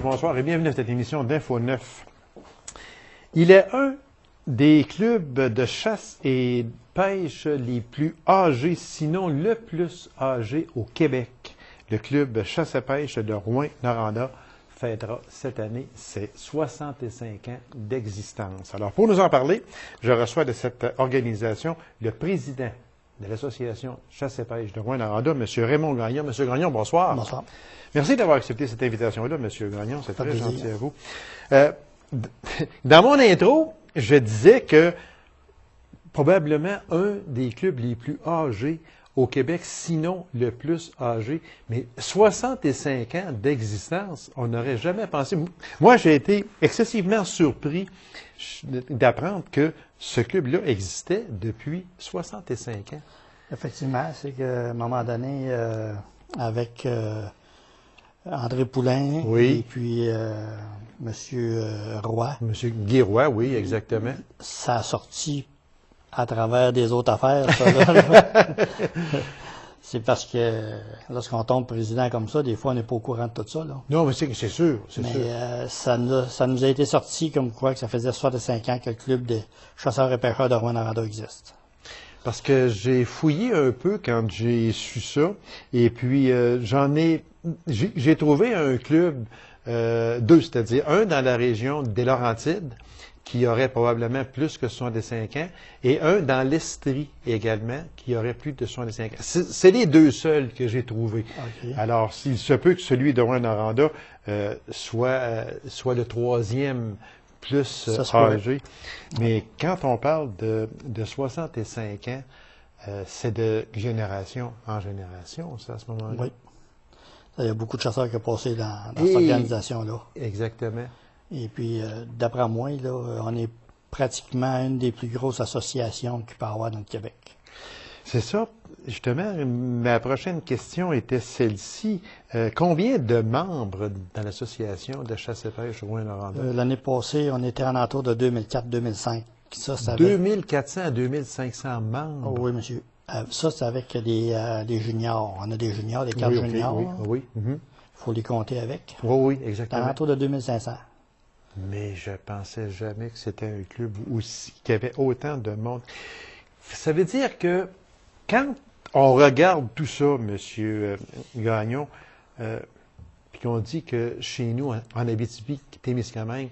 bonsoir et bienvenue à cette émission d'Info 9. Il est un des clubs de chasse et pêche les plus âgés, sinon le plus âgé au Québec. Le club chasse et pêche de Rouyn-Noranda fêtera cette année ses 65 ans d'existence. Alors, pour nous en parler, je reçois de cette organisation le président de l'Association Chasse et Pêche de Rouyn-Noranda, M. Raymond Gagnon. M. Gagnon, bonsoir. Bonsoir. Merci d'avoir accepté cette invitation-là, M. Gagnon. C'est très gentil à vous. Dans mon intro, je disais que probablement un des clubs les plus âgés au Québec, sinon le plus âgé. Mais 65 ans d'existence, on n'aurait jamais pensé. Moi, j'ai été excessivement surpris d'apprendre que ce club-là existait depuis 65 ans. Effectivement, c'est qu'à un moment donné, avec André Poulain oui. Et puis M. Roy. M. Guy Roy, oui, exactement. Ça a sorti à travers des autres affaires, ça, là. C'est parce que lorsqu'on tombe président comme ça, des fois, on n'est pas au courant de tout ça, là. Non, mais c'est sûr, c'est sûr. Ça nous a été sorti comme quoi que ça faisait 65 ans que le club de chasseurs et pêcheurs de Rouyn-Noranda existe. Parce que j'ai fouillé un peu quand j'ai su ça, et puis j'ai trouvé un club, deux, c'est-à-dire un dans la région des Laurentides, qui aurait probablement plus que 65 ans, et un dans l'Estrie également, qui aurait plus de 65 ans. C'est les deux seuls que j'ai trouvés. Okay. Alors, s'il se peut que celui de Rouyn-Noranda soit le troisième plus âgé, mais quand on parle de 65 ans, c'est de génération en génération, ça, à ce moment-là. Oui. Il y a beaucoup de chasseurs qui ont passé dans cette organisation-là. Exactement. Et puis, d'après moi, là, on est pratiquement une des plus grosses associations qu'il peut y avoir dans le Québec. C'est ça. Justement, ma prochaine question était celle-ci. Combien de membres dans l'association de chasse et pêche Rouyn-Noranda? L'année passée, on était en entour de 2004-2005. 2400 à 2500 membres? Oh, oui, monsieur. Ça, c'est avec des juniors. On a des juniors, des cadres juniors. Oui. Il faut les compter avec. Oui, exactement. En entour de 2500. Mais je pensais jamais que c'était un club qui avait autant de monde. Ça veut dire que quand on regarde tout ça, M. Gagnon, puis qu'on dit que chez nous, en Abitibi-Témiscamingue,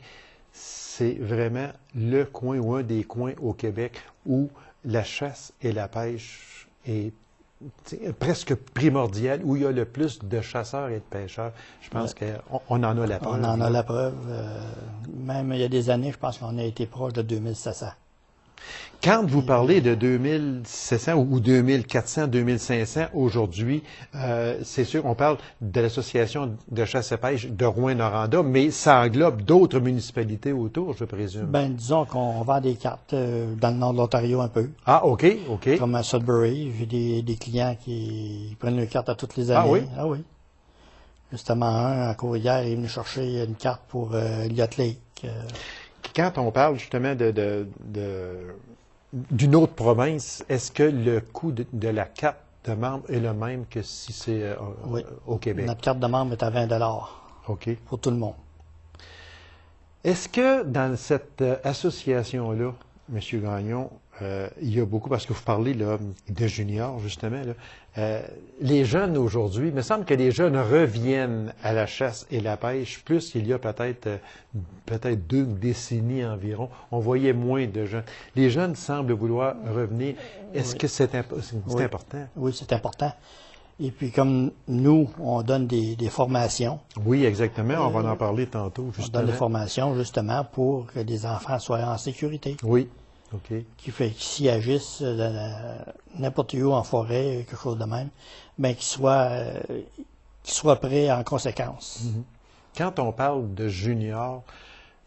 c'est vraiment le coin ou un des coins au Québec où la chasse et la pêche est presque primordiale, où il y a le plus de chasseurs et de pêcheurs. Je pense qu'on en a la preuve. On en a la preuve. Même il y a des années, je pense qu'on a été proche de 2700. Quand vous parlez de 2700 ou 2400, 2500 aujourd'hui, c'est sûr, on parle de l'Association de chasse et pêche de Rouyn-Noranda, mais ça englobe d'autres municipalités autour, je présume. Bien, disons qu'on vend des cartes dans le nord de l'Ontario un peu. Ah, OK. Comme à Sudbury, j'ai des clients qui prennent une carte à toutes les années. Ah oui? Ah oui. Justement, un, encore hier, il est venu chercher une carte pour Elliott Lake. Quand on parle justement d'une autre province, est-ce que le coût de la carte de membre est le même que si c'est au Québec? Notre carte de membre est à 20 $ OK. Pour tout le monde. Est-ce que dans cette association-là, M. Gagnon, il y a beaucoup, parce que vous parlez là, de juniors, justement, là, les jeunes aujourd'hui, il me semble que les jeunes reviennent à la chasse et la pêche plus qu'il y a peut-être 2 décennies environ. On voyait moins de jeunes. Les jeunes semblent vouloir revenir. Est-ce que c'est important? Oui, c'est important. Et puis, comme nous, on donne des formations. Oui, exactement. On va en parler tantôt, justement. On donne des formations, justement, pour que les enfants soient en sécurité. Oui. OK. Qui fait qu'ils s'y agissent n'importe où en forêt, quelque chose de même, bien qu'ils soient prêts en conséquence. Mm-hmm. Quand on parle de junior,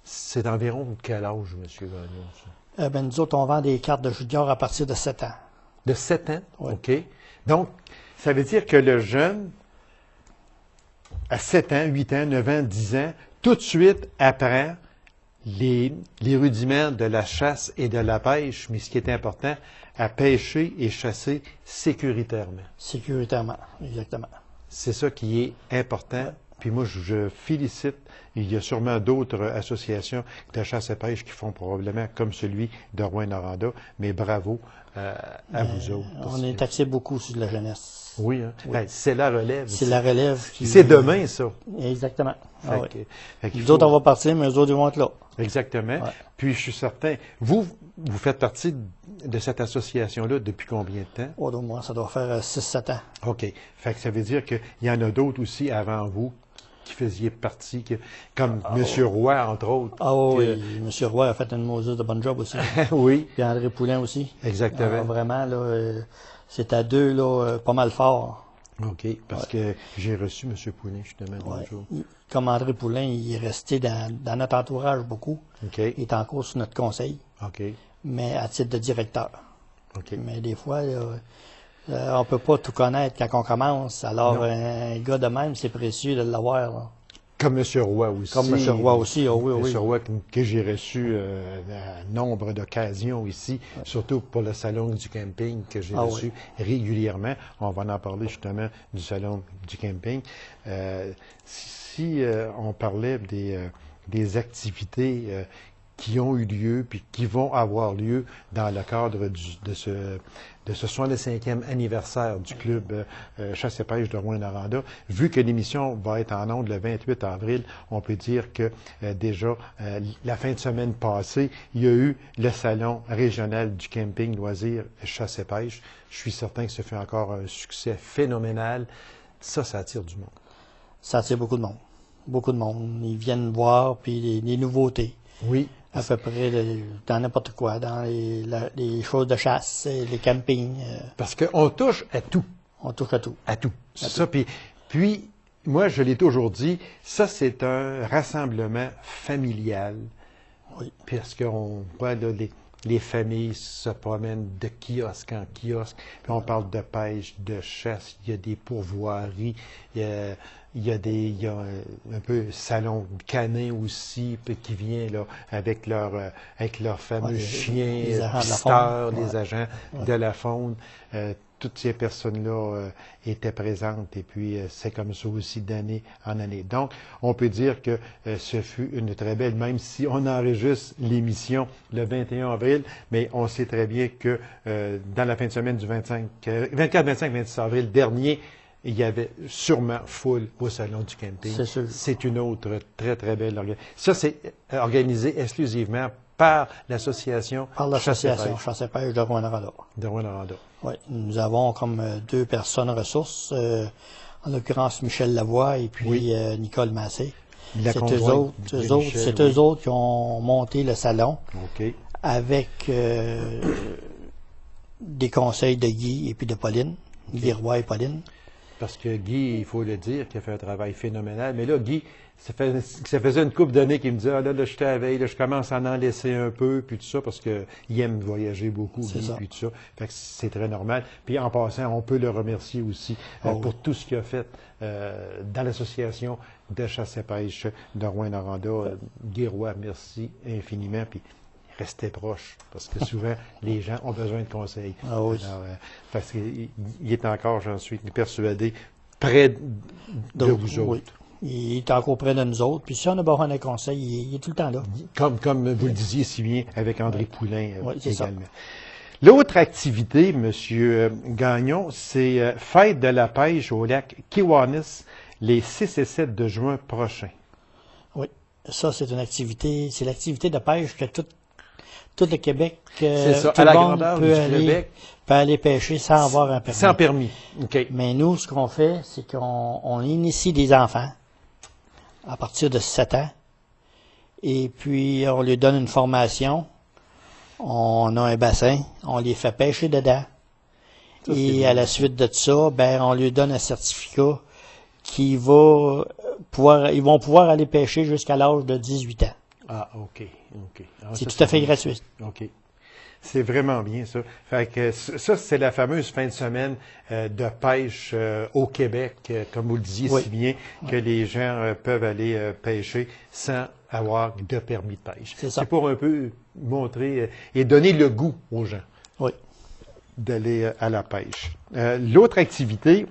c'est environ quel âge, M. Gagnon? Ben, nous autres, on vend des cartes de junior à partir de 7 ans. De 7 ans? Oui. OK. Donc, ça veut dire que le jeune, à 7 ans, 8 ans, 9 ans, 10 ans, tout de suite apprend les rudiments de la chasse et de la pêche, mais ce qui est important, à pêcher et chasser sécuritairement. Sécuritairement, exactement. C'est ça qui est important. Ouais. Puis moi, je félicite il y a sûrement d'autres associations de chasse et pêche qui font probablement comme celui de Rouyn-Noranda, mais bravo à vous autres. On est axé beaucoup sur la jeunesse. Oui, hein? Oui. Ben, c'est la relève. C'est la relève. C'est demain, ça. Exactement. Ah, oui. Fait qu'il Nous faut- autres, on va partir, mais eux autres, ils vont être là. Exactement. Ouais. Puis, je suis certain, vous faites partie de cette association-là depuis combien de temps? Au moins, ça doit faire 6-7 ans. OK. Fait que ça veut dire qu'il y en a d'autres aussi avant vous qui faisiez partie, comme M. Roy, entre autres. Ah oui, M. Roy a fait une Moses de bonne job aussi. Oui, Puis André Poulain aussi. exactement. Alors, vraiment, là, c'est à deux, là, pas mal fort. OK, parce que j'ai reçu M. Poulin, justement, Ouais. bonjour. Comme André Poulain, il est resté dans notre entourage beaucoup. OK, Il est encore sur notre conseil, OK, mais à titre de directeur. OK. Mais des fois, là, on peut pas tout connaître quand on commence. Alors, Non. un gars de même, c'est précieux de l'avoir. Là. Comme M. Roy aussi. Comme M. Roy aussi, oh oui, oui. M. Roy que j'ai reçu à nombre d'occasions ici, surtout pour le salon du camping que j'ai reçu régulièrement. On va en parler justement du salon du camping. Si on parlait des activités qui ont eu lieu puis qui vont avoir lieu dans le cadre de ce 65e anniversaire du club Chasse et pêche de Rouyn-Noranda. Vu que l'émission va être en ondes le 28 avril, on peut dire que déjà la fin de semaine passée, il y a eu le salon régional du camping loisirs Chasse et pêche. Je suis certain que ce fait encore un succès phénoménal. Ça attire du monde. Ça attire beaucoup de monde. Beaucoup de monde. Ils viennent voir, puis les nouveautés. Oui. À peu près dans n'importe quoi, dans les choses de chasse, les campings. Parce qu'on touche à tout. On touche à tout. À tout. C'est ça. Puis, moi, je l'ai toujours dit, ça, c'est un rassemblement familial. Oui. Parce qu'on voit là, les familles se promènent de kiosque en kiosque. Puis on parle de pêche, de chasse, il y a des pourvoiries, il y a un peu salon canin aussi puis qui vient là avec leur fameux chiens, les agents de la pisteurs, faune. les agents de la faune. Toutes ces personnes-là étaient présentes et puis c'est comme ça aussi d'année en année. Donc, on peut dire que ce fut une très belle, même si on enregistre l'émission le 21 avril, mais on sait très bien que dans la fin de semaine du 24, 25, 26 avril dernier, il y avait sûrement foule au Salon du camping. C'est sûr. C'est une autre très, très belle organisation. Ça, c'est organisé exclusivement par l'association Par l'association Chasse et pêche de Rouyn-Noranda. de Rouyn-Noranda. Oui. Nous avons comme deux personnes ressources, en l'occurrence Michel Lavoie et puis Nicole Massé. La C'est conjointe de Michel, oui. eux autres qui ont monté le salon OK. avec des conseils de Guy et puis de Pauline, Guy Roy et Pauline. Parce que Guy, il faut le dire, qui a fait un travail phénoménal. Mais là, Guy, ça faisait une couple d'années qu'il me disait, ah là, j'étais à la veille, là, je commence à en laisser un peu, puis tout ça, parce qu'il aime voyager beaucoup, Guy, puis tout ça. Fait que c'est très normal. Puis en passant, on peut le remercier aussi pour tout ce qu'il a fait dans l'association de chasse et pêche de Rouyn-Noranda. Guy Roy, merci infiniment. Puis restez proche, parce que souvent, les gens ont besoin de conseils. Ah oui. Alors, parce qu'il est encore, j'en suis persuadé, près de vous autres. Oui. Il est encore près de nous autres. Puis si on a besoin d'un conseil, il est tout le temps là. Comme vous le disiez si bien avec André Poulain c'est également. L'autre activité, M. Gagnon, c'est Fête de la pêche au lac Kiwanis, les 6 et 7 de juin prochains. Oui. Ça, c'est une activité, c'est l'activité de pêche que tout le Québec, C'est ça, tout à le la monde grandeur peut du Québec. peut aller pêcher sans avoir un permis. Sans permis. OK. Mais nous, ce qu'on fait, c'est qu'on initie des enfants à partir de 7 ans. Et puis, on leur donne une formation. On a un bassin. On les fait pêcher dedans. Ça, c'est Et bon. à la suite de ça, ben, on lui donne un certificat qui va pouvoir, ils vont pouvoir aller pêcher jusqu'à l'âge de 18 ans. Ah, OK. OK. Ah, C'est ça, tout à fait bon. gratuit. OK. C'est vraiment bien, ça. Fait que ça, c'est la fameuse fin de semaine de pêche au Québec, comme vous le disiez Oui. si bien, que les gens peuvent aller pêcher sans avoir de permis de pêche. C'est ça. C'est pour un peu montrer et donner le goût aux gens Oui. d'aller à la pêche. L'autre activité,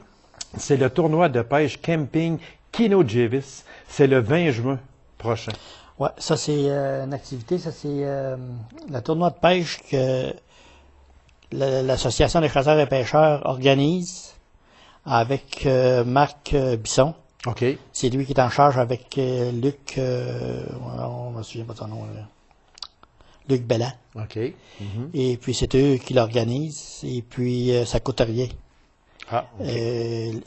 c'est le tournoi de pêche camping Kino Jevis. C'est le 20 juin prochain. Oui, ça c'est une activité, ça c'est le tournoi de pêche que l'Association des chasseurs et pêcheurs organise avec Marc Bisson. OK. C'est lui qui est en charge avec Luc, on ne me souvient pas de son nom, Luc Belland. OK. Et puis c'est eux qui l'organisent, et puis ça coûte rien. Ah, OK.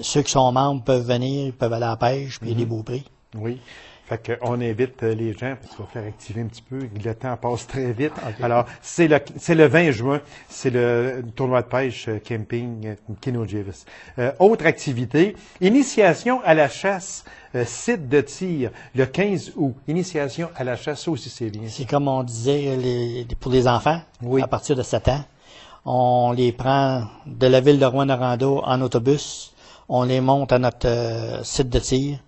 Ceux qui sont membres peuvent venir, ils peuvent aller à la pêche, puis il y a des beaux prix. Oui. Fait qu'on invite les gens, parce qu'on va faire activer un petit peu, le temps passe très vite. OK. Alors, c'est le 20 juin, c'est le tournoi de pêche camping Kinojevis. Autre activité, initiation à la chasse, site de tir, le 15 août. Initiation à la chasse, ça aussi c'est bien. C'est comme on disait pour les enfants, Oui. à partir de 7 ans. On les prend de la ville de Rouyn-Noranda en autobus, on les monte à notre site de tir,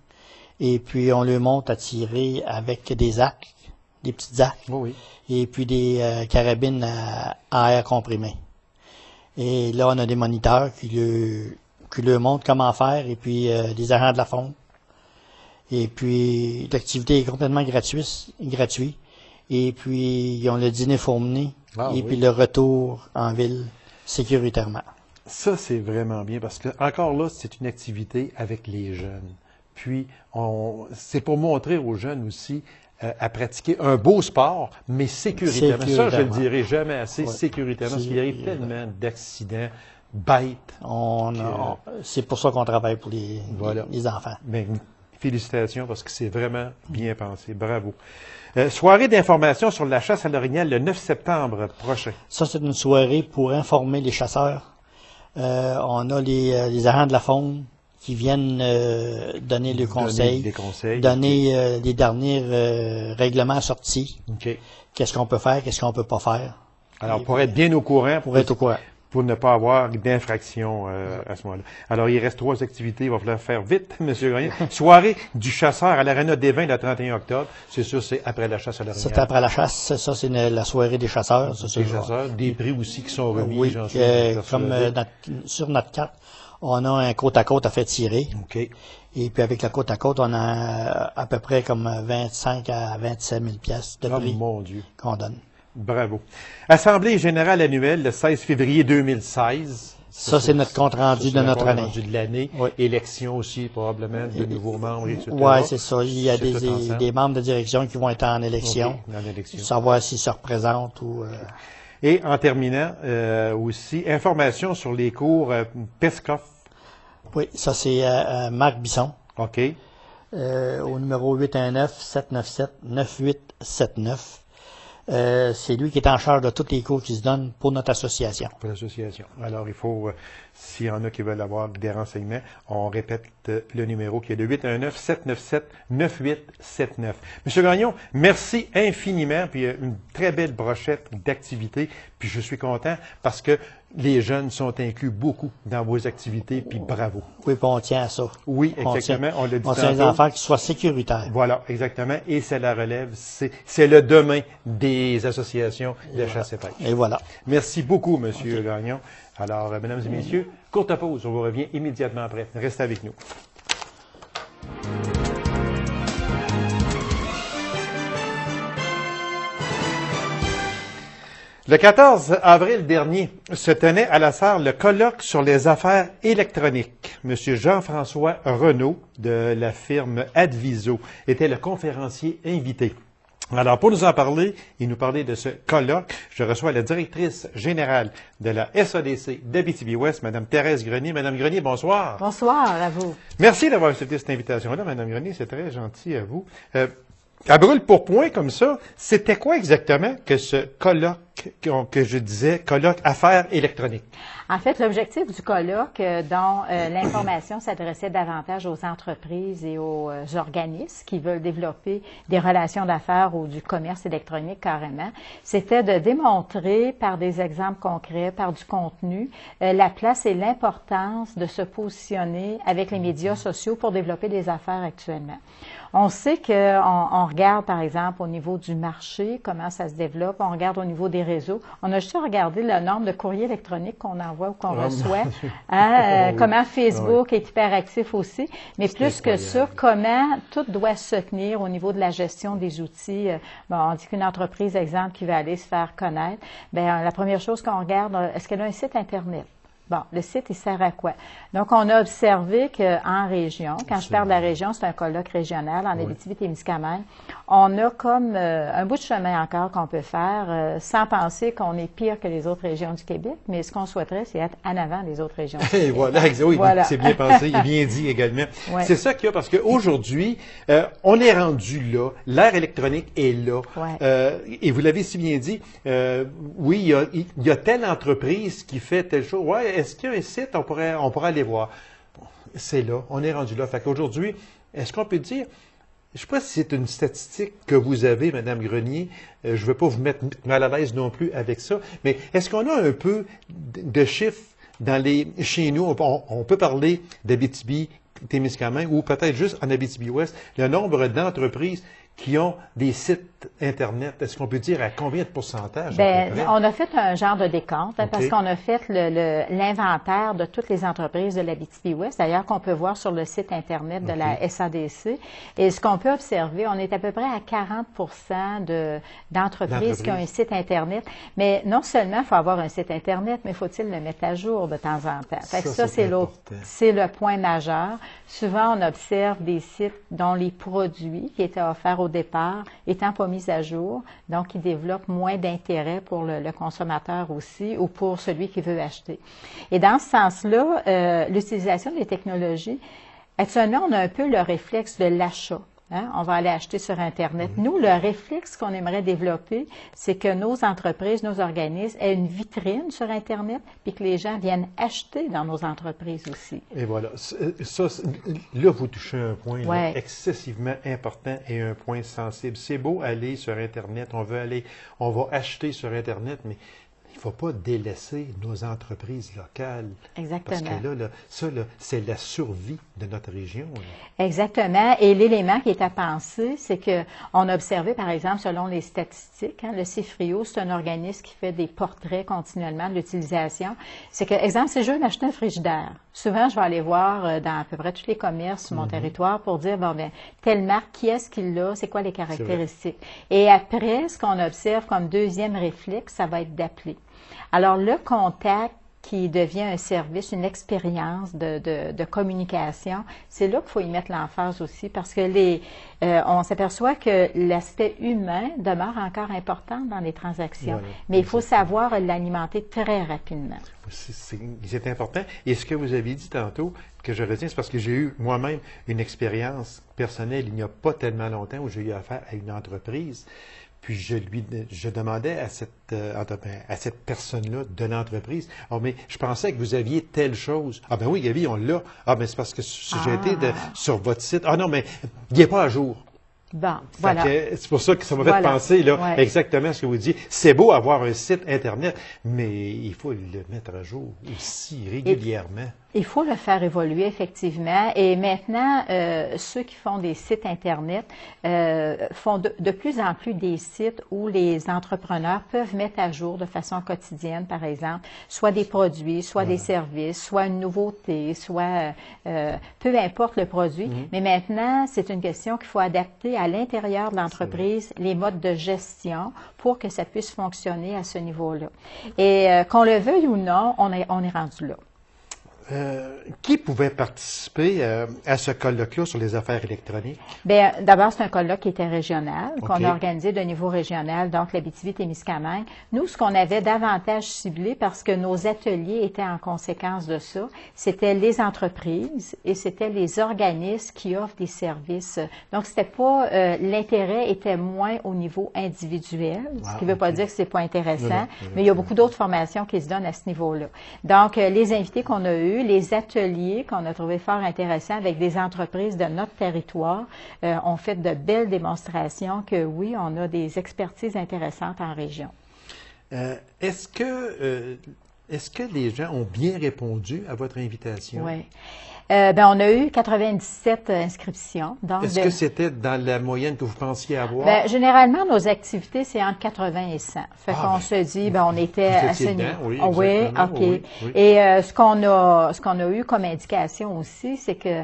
et puis on les monte à tirer avec des arcs, des petites arcs, Oui. et puis des carabines à air comprimé. Et là, on a des moniteurs qui leur montrent comment faire, et puis des agents de la faune. Et puis, l'activité est complètement gratuite. Et puis, ils ont le dîner fourni, et puis le retour en ville sécuritairement. Ça, c'est vraiment bien parce que, encore là, c'est une activité avec les jeunes. Puis, c'est pour montrer aux jeunes aussi à pratiquer un beau sport, mais sécuritairement. Ça, je le dirai jamais assez, sécuritairement, parce qu'il arrive tellement d'accidents bêtes. C'est pour ça qu'on travaille pour les enfants. Bien, félicitations, parce que c'est vraiment bien pensé. Bravo. Soirée d'information sur la chasse à l'orignal le 9 septembre prochain. Ça, c'est une soirée pour informer les chasseurs. On a les agents de la faune qui viennent donner des conseils, donner les derniers règlements sortis. Okay. Qu'est-ce qu'on peut faire, qu'est-ce qu'on peut pas faire. Alors, pour être bien au courant. Pour ne pas avoir d'infraction à ce moment-là. Alors, il reste 3 activités. Il va falloir faire vite, M. Gagnon. Soirée du chasseur à l'Arena des Vins le 31 octobre. C'est sûr, c'est après la chasse à l'orignal. C'est après la chasse. Ça, c'est la soirée des chasseurs. Des chasseurs. Des prix aussi qui sont remis. Oui, comme sur notre carte, on a un côte à côte à faire tirer. OK. Et puis avec la côte à côte, on a à peu près comme 25 à 27 000 pièces de prix qu'on donne. Bravo. Assemblée générale annuelle le 16 février 2016. Ça, c'est notre compte-rendu de notre année. Compte-rendu de l'année. Oui. Élection aussi, probablement, de nouveaux membres, etc. Oui, c'est ça. Il y a des membres de direction qui vont être en élection. Okay, en élection. Savoir s'ils se représentent ou... Et en terminant, aussi, information sur les cours PESCOF. Oui, ça, c'est Marc Bisson. OK. Au numéro 819-797-9879. C'est lui qui est en charge de tous les cours qui se donnent pour notre association. Pour l'association. Alors, il faut, s'il y en a qui veulent avoir des renseignements, on répète le numéro qui est le 819-797-9879. Monsieur Gagnon, merci infiniment, puis une très belle brochette d'activités, puis je suis content parce que les jeunes sont inclus beaucoup dans vos activités, puis bravo. Oui, puis on tient à ça. Oui, exactement. On l'a dit on tient les enfants qui soient sécuritaires. Voilà, exactement. Et c'est la relève, c'est le demain des associations de chasse et pêche. Et voilà. Merci beaucoup, M. Gagnon. Alors, mesdames et messieurs, courte pause. On vous revient immédiatement après. Restez avec nous. Le 14 avril dernier se tenait à la salle le colloque sur les affaires électroniques. M. Jean-François Renaud de la firme Adviso était le conférencier invité. Alors, pour nous en parler et nous parler de ce colloque, je reçois la directrice générale de la SADC d'Abitibi-Ouest, Mme Thérèse Grenier. Mme Grenier, bonsoir. Bonsoir à vous. Merci d'avoir accepté cette invitation-là, Mme Grenier. C'est très gentil à vous. À brûle pour point comme ça, c'était quoi exactement que ce colloque, que je disais, colloque affaires électroniques? En fait, l'objectif du colloque, dont l'information s'adressait davantage aux entreprises et aux organismes qui veulent développer des relations d'affaires ou du commerce électronique carrément, c'était de démontrer par des exemples concrets, par du contenu, la place et l'importance de se positionner avec les médias sociaux pour développer des affaires actuellement. On regarde, par exemple, au niveau du marché, comment ça se développe. On regarde au niveau des les réseaux. On a juste à regarder le nombre de courriers électroniques qu'on envoie ou qu'on Oh, reçoit. mon Dieu. Oui. Comment Facebook est hyperactif aussi. Mais C'est plus que ça, incroyable. comment tout doit se tenir au niveau de la gestion des outils. Bon, on dit qu'une entreprise, exemple, qui va aller se faire connaître, bien, la première chose qu'on regarde, est-ce qu'elle a un site Internet? Bon, le site, il sert à quoi? Donc, on a observé qu'en région, quand je parle de la région, c'est un colloque régional en Oui. Abitibi-Témiscamingue, on a comme un bout de chemin encore qu'on peut faire sans penser qu'on est pire que les autres régions du Québec, mais ce qu'on souhaiterait, c'est être en avant des autres régions du Et Québec. voilà, oui, Voilà. c'est bien pensé et bien dit également. Ouais. C'est ça qu'il y a, parce qu'aujourd'hui, on est rendu là, l'ère électronique est là. Ouais. Et vous l'avez si bien dit, oui, il y a telle entreprise qui fait telle chose. Ouais, est-ce qu'il y a un site, on pourrait aller voir. Bon, c'est là, on est rendu là. Fait qu'aujourd'hui, est-ce qu'on peut dire, je ne sais pas si c'est une statistique que vous avez, Mme Grenier, je ne veux pas vous mettre mal à l'aise non plus avec ça, mais est-ce qu'on a un peu de chiffres chez nous, on peut parler d'Abitibi, Témiscamingue, ou peut-être juste en Abitibi-Ouest, le nombre d'entreprises qui ont des sites Internet, est-ce qu'on peut dire à combien de pourcentage? Bien, on a fait un genre de décompte, hein, OK. parce qu'on a fait l'inventaire de toutes les entreprises de l'Abitibi-Ouest, d'ailleurs qu'on peut voir sur le site Internet de la SADC. Et ce qu'on peut observer, on est à peu près à 40 d'entreprises qui ont un site Internet. Mais non seulement il faut avoir un site Internet, mais faut-il le mettre à jour de temps en temps. Fait que ça, c'est important. c'est le point majeur. Souvent, on observe des sites dont les produits qui étaient offerts au départ étant pas mis à jour, donc ils développent moins d'intérêt pour le consommateur aussi ou pour celui qui veut acheter. Et dans ce sens-là, l'utilisation des technologies, actuellement, on a un peu le réflexe de l'achat. Hein? On va aller acheter sur Internet. Nous, le réflexe qu'on aimerait développer, c'est que nos entreprises, nos organismes aient une vitrine sur Internet, puis que les gens viennent acheter dans nos entreprises aussi. Et voilà. Ça, là, vous touchez un point là, Ouais. excessivement important et un point sensible. C'est beau aller sur Internet, on va acheter sur Internet, mais il ne faut pas délaisser nos entreprises locales. Exactement. Parce que là, c'est la survie de notre région. Là. Exactement. Et l'élément qui est à penser, c'est que on a observé, par exemple, selon les statistiques, hein, le CIFRIO, c'est un organisme qui fait des portraits continuellement de l'utilisation. C'est que, exemple, si je veux m'acheter un frigidaire, souvent, je vais aller voir dans à peu près tous les commerces sur mon territoire pour dire, bon, bien, telle marque, qui est-ce qui l'a, c'est quoi les caractéristiques. Et après, ce qu'on observe comme deuxième réflexe, ça va être d'appeler. Alors, le contact qui devient un service, une expérience de communication, c'est là qu'il faut y mettre l'emphase aussi parce que on s'aperçoit que l'aspect humain demeure encore important dans les transactions, Voilà, mais il faut savoir l'alimenter très rapidement. C'est important. Et ce que vous avez dit tantôt, que je retiens, c'est parce que j'ai eu moi-même une expérience personnelle il n'y a pas tellement longtemps où j'ai eu affaire à une entreprise. Puis je demandais à cette personne-là de l'entreprise, « Ah, mais je pensais que vous aviez telle chose. »« Ah, ben oui, Gaby, on l'a. »« Ah, ben c'est parce que j'ai été sur votre site. »« Ah non, mais il n'est pas à jour. » Bon, voilà. C'est pour ça que ça m'a fait penser là, exactement à ce que vous dites. C'est beau avoir un site Internet, mais il faut le mettre à jour aussi régulièrement. Il faut le faire évoluer, effectivement. Et maintenant, ceux qui font des sites Internet font de plus en plus des sites où les entrepreneurs peuvent mettre à jour de façon quotidienne, par exemple, soit des produits, soit des services, soit une nouveauté, soit peu importe le produit. Mais maintenant, c'est une question qu'il faut adapter à l'intérieur de l'entreprise, les modes de gestion pour que ça puisse fonctionner à ce niveau-là. Et qu'on le veuille ou non, on est rendu là. Qui pouvait participer à ce colloque-là sur les affaires électroniques? Bien, d'abord, c'est un colloque qui était régional, qu'on a organisé de niveau régional, donc l'Abitibi-Témiscamingue. Nous, ce qu'on avait davantage ciblé, parce que nos ateliers étaient en conséquence de ça, c'était les entreprises et c'était les organismes qui offrent des services. Donc, c'était pas l'intérêt était moins au niveau individuel, ce qui ne veut pas dire que c'est pas intéressant, mais il y a beaucoup d'autres formations qui se donnent à ce niveau-là. Donc, les invités qu'on a eus, les ateliers qu'on a trouvés fort intéressants avec des entreprises de notre territoire ont fait de belles démonstrations que oui, on a des expertises intéressantes en région. Est-ce que les gens ont bien répondu à votre invitation? Oui. On a eu 97 inscriptions. Est-ce que c'était dans la moyenne que vous pensiez avoir? Généralement, nos activités, c'est entre 80 et 100. Fait qu'on se dit, on était assez... Oui, oui, OK. Oui. Et ce qu'on a eu comme indication aussi, c'est que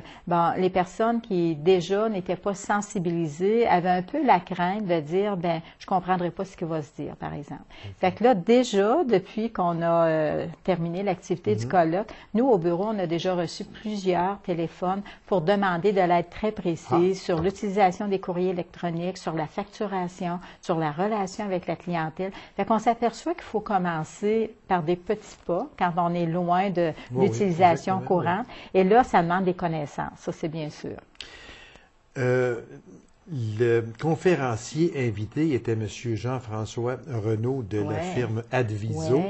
les personnes qui déjà n'étaient pas sensibilisées avaient un peu la crainte de dire, je comprendrai pas ce qu'il va se dire, par exemple. Fait que là, déjà, depuis qu'on a terminé l'activité du colloque, nous, au bureau, on a déjà reçu plusieurs téléphones pour demander de l'aide très précise sur l'utilisation des courriers électroniques, sur la facturation, sur la relation avec la clientèle. Fait qu'on s'aperçoit qu'il faut commencer par des petits pas quand on est loin de l'utilisation courante. Et là, ça demande des connaissances, ça c'est bien sûr. Le conférencier invité était M. Jean-François Renaud de la firme Adviso.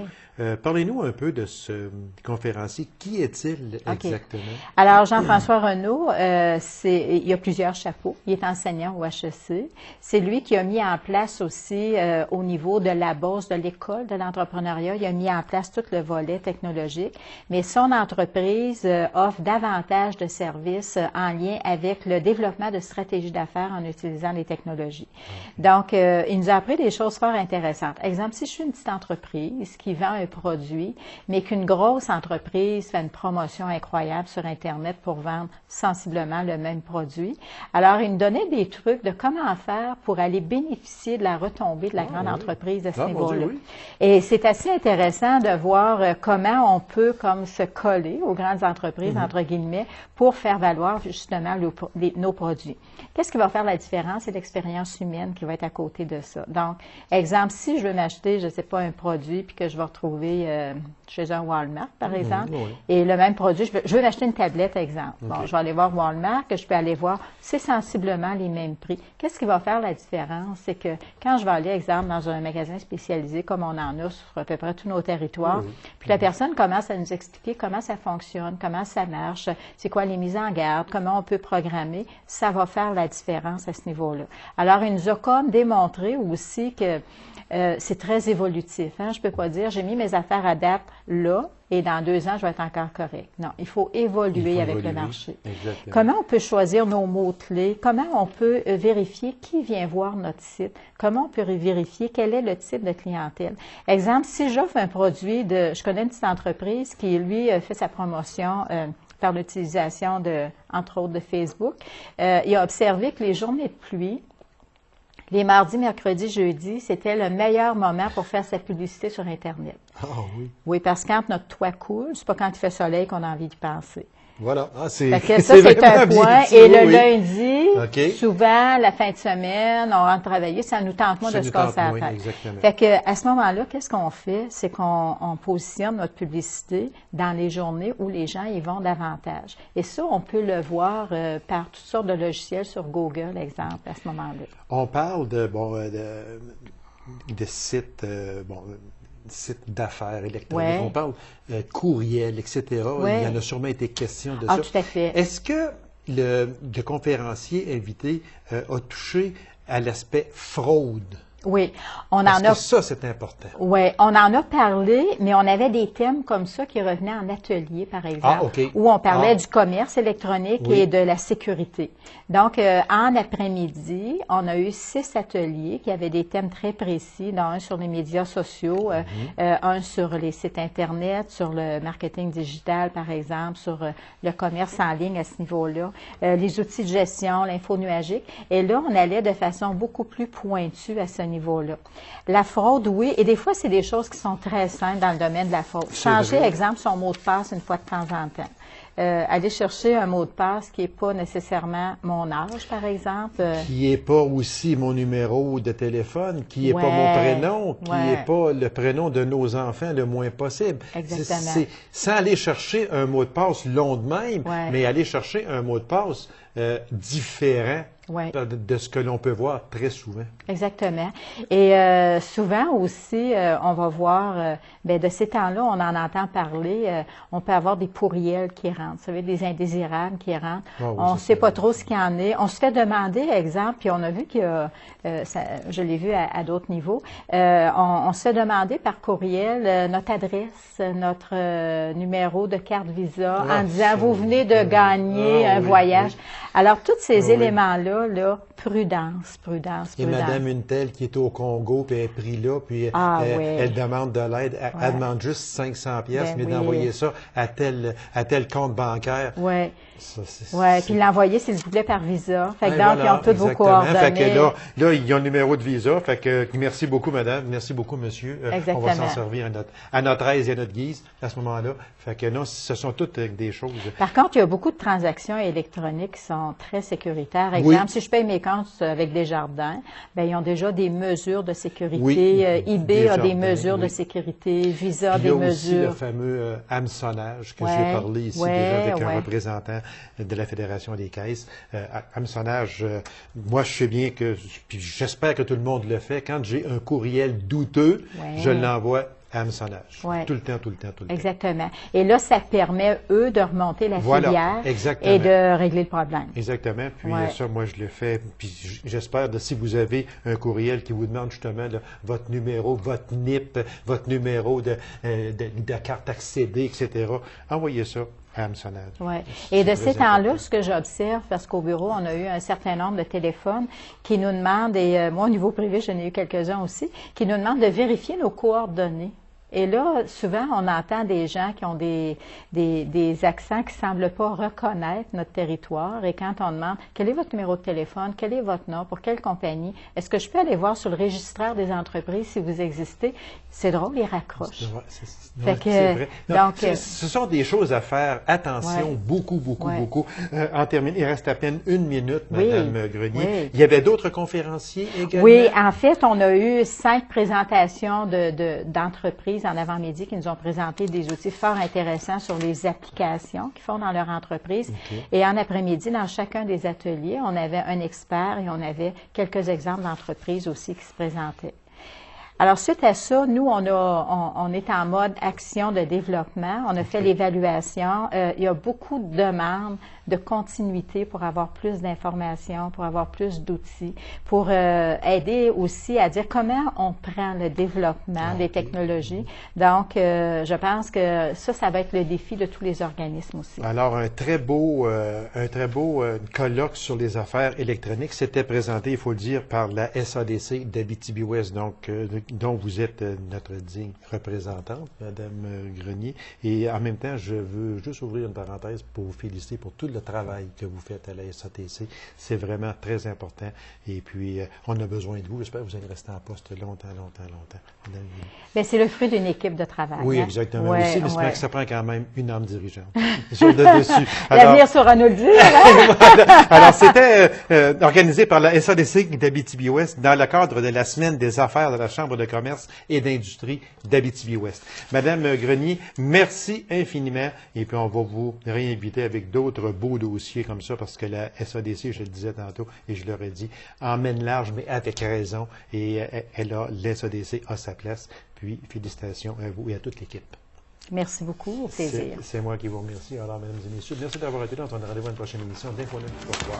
Parlez-nous un peu de ce conférencier. Qui est-il exactement? Alors, Jean-François Renaud, il a plusieurs chapeaux. Il est enseignant au HEC. C'est lui qui a mis en place aussi, au niveau de la bourse de l'école de l'entrepreneuriat, il a mis en place tout le volet technologique. Mais son entreprise offre davantage de services en lien avec le développement de stratégies d'affaires en utilisant les technologies. Donc, il nous a appris des choses fort intéressantes. Exemple, si je suis une petite entreprise qui vend un produit, mais qu'une grosse entreprise fait une promotion incroyable sur Internet pour vendre sensiblement le même produit. Alors, il nous donnait des trucs de comment faire pour aller bénéficier de la retombée de la grande entreprise à ce niveau-là. Et c'est assez intéressant de voir comment on peut comme se coller aux grandes entreprises, entre guillemets, pour faire valoir justement nos produits. Qu'est-ce qui va faire la différence? C'est l'expérience humaine qui va être à côté de ça. Donc, exemple, si je veux m'acheter, je ne sais pas, un produit, puis que je vais retrouver chez un Walmart, par exemple, et le même produit, je veux m'acheter une tablette, exemple. Bon, je vais aller voir Walmart, que je peux aller voir, c'est sensiblement les mêmes prix. Qu'est-ce qui va faire la différence? C'est que quand je vais aller, exemple, dans un magasin spécialisé, comme on en a sur à peu près tous nos territoires, puis la personne commence à nous expliquer comment ça fonctionne, comment ça marche, c'est quoi les mises en garde, comment on peut programmer, ça va faire la différence à ce niveau-là. Alors, il nous a comme démontré aussi que c'est très évolutif. Hein? Je ne peux pas dire, j'ai mis mes affaires à date là et dans 2 ans, je vais être encore correct. Non, il faut évoluer avec le marché. Exactement. Comment on peut choisir nos mots-clés? Comment on peut vérifier qui vient voir notre site? Comment on peut vérifier quel est le type de clientèle? Exemple, si j'offre un produit je connais une petite entreprise qui, lui, fait sa promotion par l'utilisation entre autres, de Facebook. Il a observé que les journées de pluie, les mardis, mercredis, jeudis, c'était le meilleur moment pour faire sa publicité sur Internet. Ah oui. Oui, parce que quand notre toit coule, c'est pas quand il fait soleil qu'on a envie d'y penser. Voilà. Ah, c'est c'est un point. Et le lundi, OK. souvent, la fin de semaine, on rentre travailler, ça nous tente moins de se casser la tête. Exactement. Fait que, à ce moment-là, qu'est-ce qu'on fait? C'est qu'on positionne notre publicité dans les journées où les gens y vont davantage. Et ça, on peut le voir par toutes sortes de logiciels sur Google, exemple, à ce moment-là. On parle de sites, sites d'affaires électroniques. Ouais. On parle courriel, etc. Ouais. Il y en a sûrement été question de ça. Ah, tout à fait. Est-ce que le conférencier invité a touché à l'aspect fraude? Oui, Parce que ça, c'est important. Oui, on en a parlé, mais on avait des thèmes comme ça qui revenaient en atelier, par exemple, où on parlait du commerce électronique et de la sécurité. Donc, en après-midi, on a eu 6 ateliers qui avaient des thèmes très précis, dont un sur les médias sociaux, un sur les sites Internet, sur le marketing digital, par exemple, sur le commerce en ligne à ce niveau-là, les outils de gestion, l'info nuagique. Et là, on allait de façon beaucoup plus pointue à ce niveau-là. La fraude, oui, et des fois, c'est des choses qui sont très simples dans le domaine de la fraude. Changer, exemple, son mot de passe une fois de temps en temps. Aller chercher un mot de passe qui n'est pas nécessairement mon âge, par exemple. Qui n'est pas aussi mon numéro de téléphone, qui n'est pas mon prénom, qui n'est pas le prénom de nos enfants le moins possible. Exactement. C'est sans aller chercher un mot de passe long de même, mais aller chercher un mot de passe différent Ouais. de ce que l'on peut voir très souvent. Exactement. Et souvent aussi, on va voir, de ces temps-là, on en entend parler, on peut avoir des pourriels qui rentrent, vous savez, des indésirables qui rentrent. Ah oui, On ne sait pas trop ce qu'il y en est. On se fait demander, exemple, puis on a vu qu'il y a, je l'ai vu à d'autres niveaux, on se fait demander par courriel notre adresse, notre numéro de carte Visa, en disant, vous venez de gagner un voyage. Oui. Alors, tous ces éléments-là, prudence. Et Madame une telle qui est au Congo, puis elle est prise là, puis elle demande de l'aide. Elle demande juste 500 pièces, mais d'envoyer ça à tel compte bancaire. Oui. Puis l'envoyer, s'il vous plaît, par Visa. Fait que donc, ils ont toutes vos coordonnées. Fait que là, ils ont le numéro de Visa. Fait que merci beaucoup, madame. Merci beaucoup, monsieur. On va s'en servir à notre aise et à notre guise à ce moment-là. Fait que non, ce sont toutes des choses. Par contre, il y a beaucoup de transactions électroniques qui sont très sécuritaires. Exemple, si je paye mes comptes avec Desjardins, ils ont déjà des mesures de sécurité. eBay a des mesures de sécurité. Visa a des mesures. Il y a aussi le fameux hameçonnage que j'ai parlé ici déjà avec un représentant de la Fédération des caisses. Hameçonnage, moi, je sais bien que, puis j'espère que tout le monde le fait, quand j'ai un courriel douteux, je l'envoie à hameçonnage. Tout le temps. Exactement. Et là, ça permet, eux, de remonter la filière et de régler le problème. Exactement. Puis ça, moi, je le fais. Puis j'espère que si vous avez un courriel qui vous demande justement votre numéro, votre NIP, votre numéro de carte accédée, etc., envoyez ça. Oui. Et de ces temps-là, ce que j'observe, parce qu'au bureau, on a eu un certain nombre de téléphones qui nous demandent, et moi, au niveau privé, j'en ai eu quelques-uns aussi, qui nous demandent de vérifier nos coordonnées. Et là, souvent, on entend des gens qui ont des accents qui ne semblent pas reconnaître notre territoire. Et quand on demande quel est votre numéro de téléphone, quel est votre nom, pour quelle compagnie, est-ce que je peux aller voir sur le registraire des entreprises si vous existez? C'est drôle, ils raccrochent. C'est vrai. Donc, ce sont des choses à faire. Attention, beaucoup. En terminant, il reste à peine 1 minute, Madame Grenier. Oui. Il y avait d'autres conférenciers également? Oui, en fait, on a eu 5 présentations d'entreprises en avant-midi qui nous ont présenté des outils fort intéressants sur les applications qu'ils font dans leur entreprise. Et en après-midi, dans chacun des ateliers, on avait un expert et on avait quelques exemples d'entreprises aussi qui se présentaient. Alors, suite à ça, nous, on est en mode action de développement. On a fait l'évaluation. Il y a beaucoup de demandes de continuité pour avoir plus d'informations, pour avoir plus d'outils, pour aider aussi à dire comment on prend le développement des technologies. Donc, je pense que ça va être le défi de tous les organismes aussi. Alors, un très beau colloque sur les affaires électroniques s'était présenté, il faut le dire, par la SADC d'Abitibi-Ouest, donc dont vous êtes notre digne représentante, Madame Grenier. Et en même temps, je veux juste ouvrir une parenthèse pour vous féliciter pour tout le travail que vous faites à la SADC. C'est vraiment très important. Et puis, on a besoin de vous. J'espère que vous allez rester en poste longtemps. Bien, c'est le fruit d'une équipe de travail. Oui, exactement. Aussi, mais j'espère que ça prend quand même une âme dirigeante. Dessus. L'avenir saura nous le dire. Voilà. Alors, c'était organisé par la SADC d'Abitibi-Ouest dans le cadre de la Semaine des affaires de la Chambre de commerce et d'industrie d'Abitibi-Ouest. Madame Grenier, merci infiniment. Et puis, on va vous réinviter avec d'autres beaux dossiers comme ça, parce que la SADC, je le disais tantôt, et je l'aurais dit, emmène large, mais avec raison. Et la SADC a sa place. Puis, félicitations à vous et à toute l'équipe. Merci beaucoup. Au plaisir. C'est moi qui vous remercie. Alors, mesdames et messieurs, merci d'avoir été là. On se rendez-vous à une prochaine émission d'Infonet du Trottoir.